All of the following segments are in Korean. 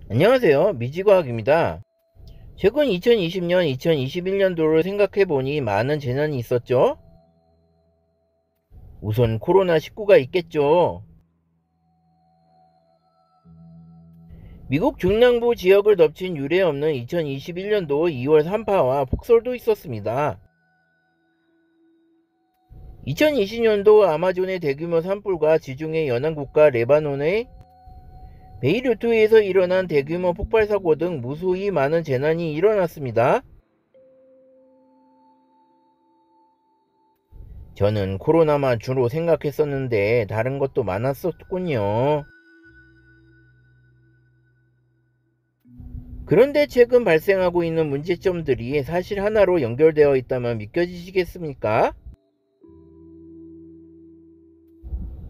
안녕하세요. 미지과학입니다. 최근 2020년, 2021년도를 생각해보니 많은 재난이 있었죠? 우선 코로나19가 있겠죠. 미국 중남부 지역을 덮친 유례없는 2021년도 2월 산파와 폭설도 있었습니다. 2020년도 아마존의 대규모 산불과 지중해 연안국가 레바논의 베이루트에서 일어난 대규모 폭발사고 등 무수히 많은 재난이 일어났습니다. 저는 코로나만 주로 생각했었는데 다른 것도 많았었군요. 그런데 최근 발생하고 있는 문제점들이 사실 하나로 연결되어 있다면 믿겨지시겠습니까?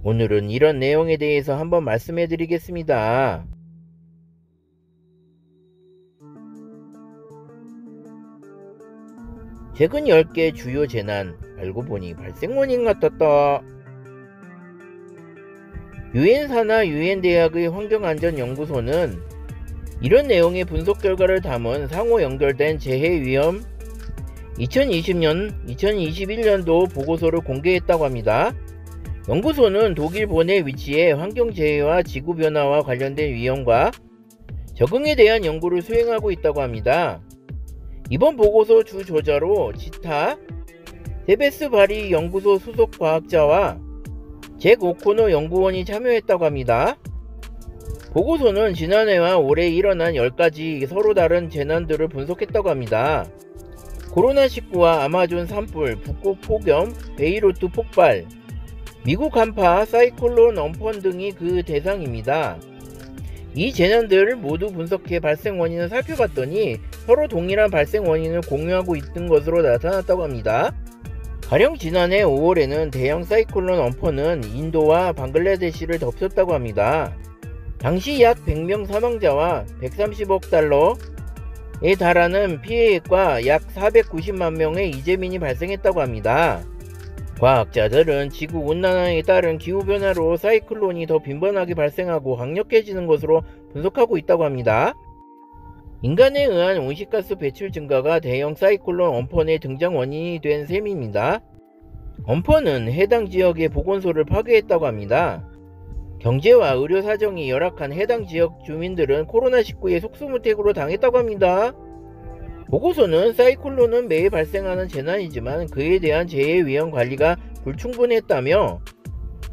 오늘은 이런 내용에 대해서 한번 말씀해 드리겠습니다. 최근 10개 주요 재난, 알고 보니 발생 원인 같았다. 유엔 산하 유엔 대학의 환경안전연구소는 이런 내용의 분석 결과를 담은 상호 연결된 재해 위험 2020년, 2021년도 보고서를 공개했다고 합니다. 연구소는 독일 본에 위치해 환경재해와 지구변화와 관련된 위험과 적응에 대한 연구를 수행하고 있다고 합니다. 이번 보고서 주저자로 지타 데베스 바리 연구소 수석 과학자와 잭 오코노 연구원이 참여했다고 합니다. 보고서는 지난해와 올해 일어난 10가지 서로 다른 재난들을 분석했다고 합니다. 코로나19와 아마존 산불, 북극 폭염, 베이루트 폭발, 미국 한파, 사이클론 엄폰 등이 그 대상입니다. 이 재난들을 모두 분석해 발생 원인을 살펴봤더니 서로 동일한 발생 원인을 공유하고 있는 것으로 나타났다고 합니다. 가령 지난해 5월에는 대형 사이클론 엄폰은 인도와 방글라데시를 덮쳤다고 합니다. 당시 약 100명 사망자와 130억 달러에 달하는 피해액과 약 490만 명의 이재민이 발생했다고 합니다. 과학자들은 지구온난화에 따른 기후변화로 사이클론이 더 빈번하게 발생하고 강력해지는 것으로 분석하고 있다고 합니다. 인간에 의한 온실가스 배출 증가가 대형 사이클론 엄폰의 등장 원인이 된 셈입니다. 엄폰은 해당 지역의 보건소를 파괴했다고 합니다. 경제와 의료 사정이 열악한 해당 지역 주민들은 코로나19의 속수무책으로 당했다고 합니다. 보고서는 사이클론은 매일 발생하는 재난이지만 그에 대한 재해 위험 관리가 불충분했다며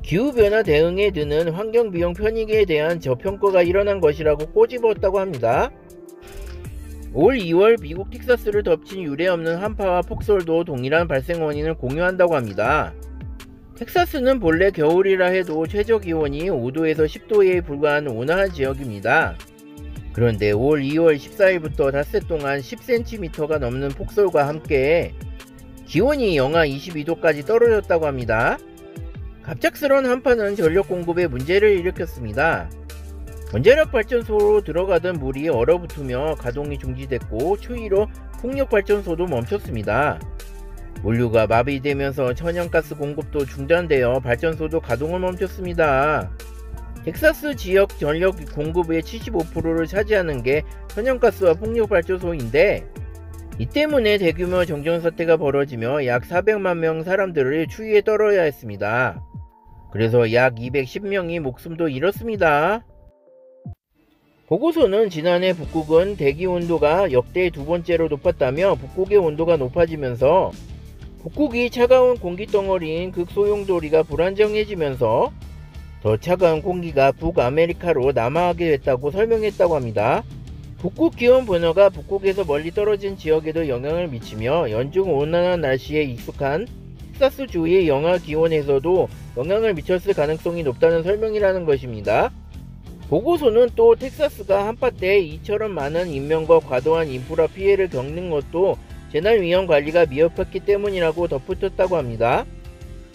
기후변화 대응에 드는 환경비용 편익에 대한 저평가가 일어난 것이라고 꼬집었다고 합니다. 올 2월 미국 텍사스를 덮친 유례없는 한파와 폭설도 동일한 발생 원인을 공유한다고 합니다. 텍사스는 본래 겨울이라 해도 최저기온이 5도에서 10도에 불과한 온화한 지역입니다. 그런데 올 2월 14일부터 닷새 동안 10cm가 넘는 폭설과 함께 기온이 영하 22도까지 떨어졌다고 합니다. 갑작스러운 한파는 전력 공급에 문제를 일으켰습니다. 원자력 발전소로 들어가던 물이 얼어붙으며 가동이 중지됐고 추위로 풍력발전소도 멈췄습니다. 물류가 마비되면서 천연가스 공급도 중단되어 발전소도 가동을 멈췄습니다. 텍사스 지역 전력 공급의 75%를 차지하는 게 천연가스와 풍력발전소인데 이 때문에 대규모 정전사태가 벌어지며 약 400만 명 사람들을 추위에 떨어야 했습니다. 그래서 약 210명이 목숨도 잃었습니다. 보고서는 지난해 북극은 대기 온도가 역대 두 번째로 높았다며 북극의 온도가 높아지면서 북극이 차가운 공기덩어리인 극소용돌이가 불안정해지면서 더 차가운 공기가 북아메리카로 남하하게 됐다고 설명했다고 합니다. 북극 기온 변화가 북극에서 멀리 떨어진 지역에도 영향을 미치며 연중 온난한 날씨에 익숙한 텍사스주의 영하 기온에서도 영향을 미쳤을 가능성이 높다는 설명이라는 것입니다. 보고서는 또 텍사스가 한파 때 이처럼 많은 인명과 과도한 인프라 피해를 겪는 것도 재난 위험 관리가 미흡했기 때문이라고 덧붙였다고 합니다.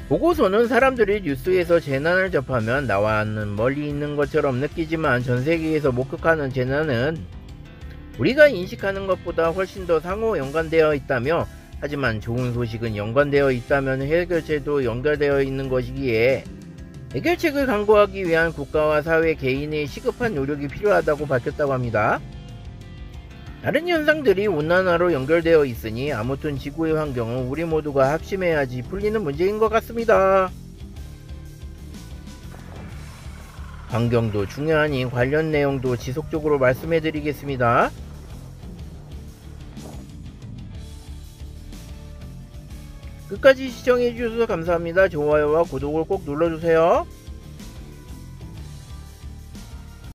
보고서는 사람들이 뉴스에서 재난을 접하면 나와는 멀리 있는 것처럼 느끼지만 전 세계에서 목격하는 재난은 우리가 인식하는 것보다 훨씬 더 상호 연관되어 있다며 하지만 좋은 소식은 연관되어 있다면 해결책도 연결되어 있는 것이기에 해결책을 강구하기 위한 국가와 사회 개인의 시급한 노력이 필요하다고 밝혔다고 합니다. 다른 현상들이 온난화로 연결되어 있으니 아무튼 지구의 환경은 우리 모두가 합심해야지 풀리는 문제인 것 같습니다. 환경도 중요하니 관련 내용도 지속적으로 말씀해 드리겠습니다. 끝까지 시청해 주셔서 감사합니다. 좋아요와 구독을 꼭 눌러주세요.